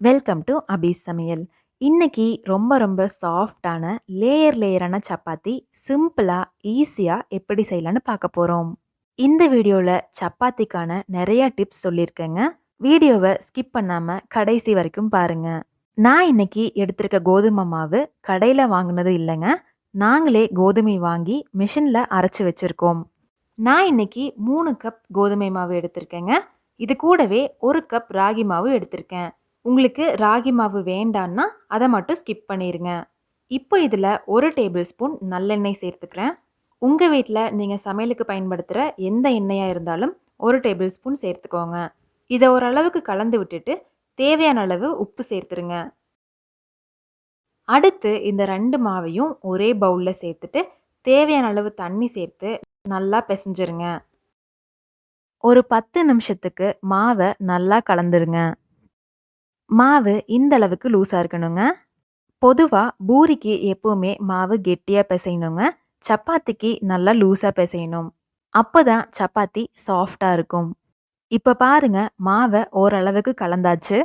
Welcome to அபி சமையல். இன்னைக்கு ரொம்ப ரொம்ப சாஃப்டான லேயரான சப்பாத்தி சிம்பிளாக ஈஸியாக எப்படி செய்யலான்னு பார்க்க போகிறோம். இந்த வீடியோவில் சப்பாத்திக்கான நிறைய டிப்ஸ் சொல்லியிருக்கேங்க. வீடியோவை ஸ்கிப் பண்ணாமல் கடைசி வரைக்கும் பாருங்க. நான் இன்னைக்கு எடுத்திருக்க கோதுமை மாவு கடையில் வாங்கினது இல்லைங்க. நாங்களே கோதுமை வாங்கி மிஷினில் அரைச்சி வச்சுருக்கோம். நான் இன்னைக்கு 3 கப் கோதுமை மாவு எடுத்திருக்கேங்க. இது கூடவே 1 கப் ராகி மாவு எடுத்திருக்கேன். உங்களுக்கு ராகி மாவு வேண்டான்னா அதை மட்டும் ஸ்கிப் பண்ணிடுங்க. இப்போ இதில் 1 டேபிள் ஸ்பூன் நல்லெண்ணெய் சேர்த்துக்கிறேன். உங்கள் வீட்டில் நீங்கள் சமையலுக்கு பயன்படுத்துகிற எந்த எண்ணெயாக இருந்தாலும் 1 டேபிள் ஸ்பூன் சேர்த்துக்கோங்க. இதை ஓரளவுக்கு கலந்து விட்டுட்டு தேவையான அளவு உப்பு சேர்த்துருங்க. அடுத்து இந்த 2 மாவையும் ஒரே பவுலில் சேர்த்துட்டு தேவையான அளவு தண்ணி சேர்த்து நல்லா பிசைஞ்சிருங்க. ஒரு 10 நிமிஷத்துக்கு மாவை நல்லா கலந்துருங்க. மாவு இந்த அளவுக்கு லூஸாக இருக்கணுங்க. பொதுவாக பூரிக்கு எப்போவுமே மாவு கெட்டியாக பிசையணுங்க. சப்பாத்திக்கு நல்லா லூஸாக பிசையணும். அப்போ தான் சப்பாத்தி சாஃப்டாக இருக்கும். இப்போ பாருங்க, மாவை ஓரளவுக்கு கலந்தாச்சு.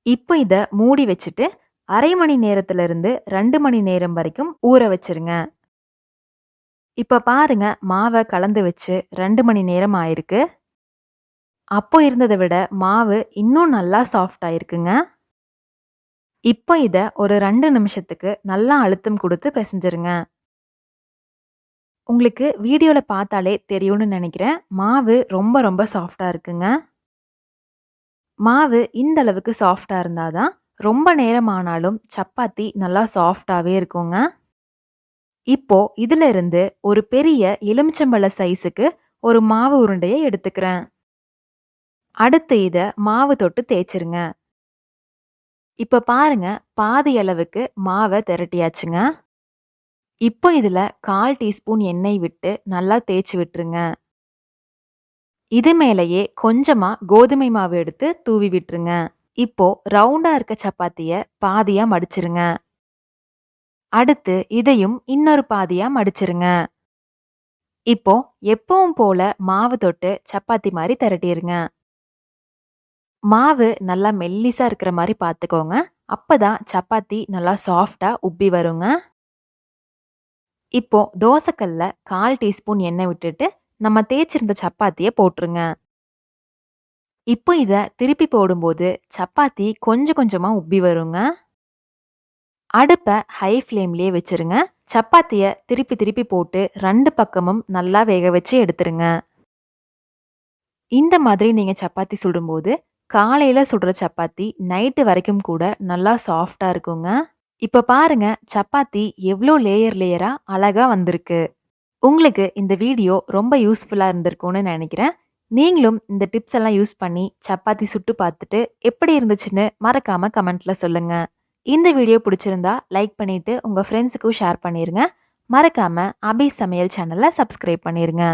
இப்போ இதை மூடி வச்சுட்டு அரை மணி நேரத்திலிருந்து 2 மணி நேரம் வரைக்கும் ஊற வச்சிருங்க. இப்போ பாருங்க, மாவை கலந்து வச்சு 2 மணி நேரம் ஆயிருக்கு. அப்போ இருந்ததை விட மாவு இன்னும் நல்லா சாஃப்ட் ஆயிருக்குங்க. இப்போ இதை ஒரு 2 நிமிஷத்துக்கு நல்லா அழுத்தம் கொடுத்து பிசைஞ்சிருங்க. உங்களுக்கு வீடியோவில் பார்த்தாலே தெரியும்னு நினைக்கிறேன். மாவு ரொம்ப ரொம்ப சாஃப்டாக இருக்குங்க. மாவு இந்த அளவுக்கு சாஃப்டாக இருந்தால் தான் ரொம்ப நேரம் ஆனாலும் சப்பாத்தி நல்லா சாஃப்டாகவே இருக்குங்க. இப்போ இதில் இருந்து ஒரு பெரிய எலுமிச்சம்பழ சைஸுக்கு ஒரு மாவு உருண்டையை எடுத்துக்கிறேன். அடுத்து இதை மாவு தொட்டு தேய்ச்சிருங்க. இப்போ பாருங்க, பாதி அளவுக்கு மாவை திரட்டியாச்சுங்க. இப்போ இதில் 1/4 டீஸ்பூன் எண்ணெய் விட்டு நல்லா தேய்ச்சி விட்டுருங்க. இது மேலேயே கொஞ்சமாக கோதுமை மாவு எடுத்து தூவி விட்டுருங்க. இப்போ ரவுண்டாக இருக்க சப்பாத்தியை பாதியாக மடிச்சிருங்க. அடுத்து இதையும் இன்னொரு பாதியாக மடிச்சிருங்க. இப்போ எப்பவும் போல மாவு தொட்டு சப்பாத்தி மாதிரி திரட்டிருங்க. மாவு நல்லா மெல்லிசா இருக்கிற மாதிரி பார்த்துக்கோங்க. அப்பதான் சப்பாத்தி நல்லா சாஃப்டா உப்பி வருங்க. இப்போ தோசைக்கல்ல 1/4 டீஸ்பூன் எண்ணெய் விட்டுட்டு நம்ம தேய்ச்சிருந்த சப்பாத்தியை போட்டுருங்க. இப்போ இதை திருப்பி போடும்போது சப்பாத்தி கொஞ்சம் கொஞ்சமா உப்பி வருங்க. அடுப்பை ஹை ஃப்ளேம்லயே வச்சிருங்க. சப்பாத்தியை திருப்பி திருப்பி போட்டு 2 பக்கமும் நல்லா வேக வச்சு எடுத்துருங்க. இந்த மாதிரி நீங்க சப்பாத்தி சுடும்போது காலையில சுடுற சப்பாத்தி நைட்டு வரைக்கும் கூட நல்லா சாஃப்டா இருக்குங்க. இப்ப பாருங்க, சப்பாத்தி எவ்வளோ லேயரா அழகா வந்திருக்கு. உங்களுக்கு இந்த வீடியோ ரொம்ப யூஸ்ஃபுல்லா இருந்திருக்கும்னு நினைக்கிறேன். நீங்களும் இந்த டிப்ஸ் எல்லாம் யூஸ் பண்ணி சப்பாத்தி சுட்டு பார்த்துட்டு எப்படி இருந்துச்சுன்னு மறக்காம கமெண்ட்ல சொல்லுங்க. இந்த வீடியோ பிடிச்சிருந்தா லைக் பண்ணிட்டு உங்க ஃப்ரெண்ட்ஸுக்கும் ஷேர் பண்ணிருங்க. மறக்காம அபி சமையல் சேனலை சப்ஸ்கிரைப் பண்ணிருங்க.